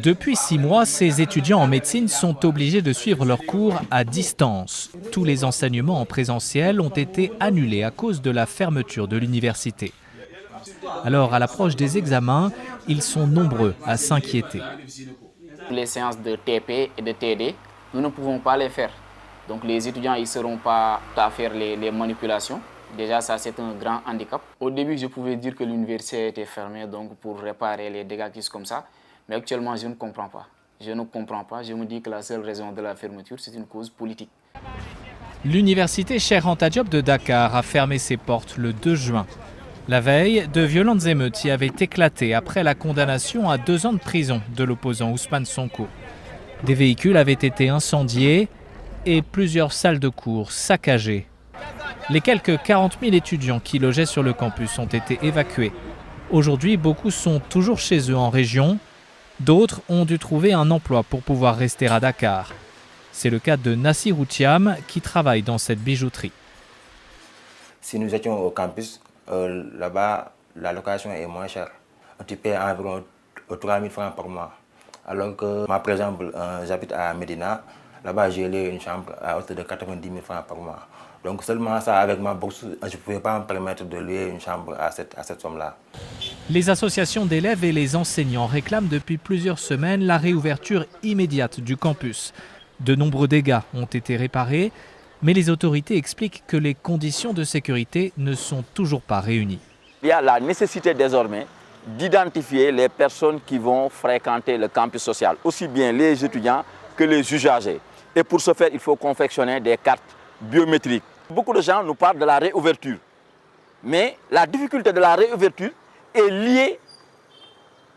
Depuis 6 mois, ces étudiants en médecine sont obligés de suivre leurs cours à distance. Tous les enseignements en présentiel ont été annulés à cause de la fermeture de l'université. Alors, à l'approche des examens, ils sont nombreux à s'inquiéter. Les séances de TP et de TD, nous ne pouvons pas les faire. Donc les étudiants ne seront pas à faire les manipulations. Déjà, ça, c'est un grand handicap. Au début, je pouvais dire que l'université était fermée donc pour réparer les dégâts qui sont comme ça. Mais actuellement, je ne comprends pas. Je ne comprends pas. Je me dis que la seule raison de la fermeture, c'est une cause politique. L'université Cheikh Anta Diop de Dakar a fermé ses portes le 2 juin. La veille, de violentes émeutes y avaient éclaté après la condamnation à 2 ans de prison de l'opposant Ousmane Sonko. Des véhicules avaient été incendiés et plusieurs salles de cours saccagées. Les quelques 40 000 étudiants qui logeaient sur le campus ont été évacués. Aujourd'hui, beaucoup sont toujours chez eux en région. D'autres ont dû trouver un emploi pour pouvoir rester à Dakar. C'est le cas de Nassir Outiam qui travaille dans cette bijouterie. Si nous étions au campus, là-bas, la location est moins chère. Tu payes environ 3 000 francs par mois. Alors que moi, par exemple, j'habite à Médina. Là-bas, j'ai loué une chambre à hauteur de 90 000 francs par mois. Donc seulement ça, avec ma bourse, je ne pouvais pas me permettre de louer une chambre à cette somme-là. Les associations d'élèves et les enseignants réclament depuis plusieurs semaines la réouverture immédiate du campus. De nombreux dégâts ont été réparés, mais les autorités expliquent que les conditions de sécurité ne sont toujours pas réunies. Il y a la nécessité désormais d'identifier les personnes qui vont fréquenter le campus social, aussi bien les étudiants que les usagers. Et pour ce faire, il faut confectionner des cartes biométriques. Beaucoup de gens nous parlent de la réouverture, mais la difficulté de la réouverture est liée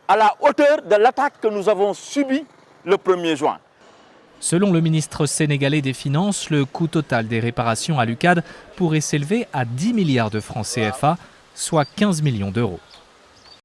à la hauteur de l'attaque que nous avons subie le 1er juin. Selon le ministre sénégalais des Finances, le coût total des réparations à l'UCAD pourrait s'élever à 10 milliards de francs CFA, soit 15 millions d'euros.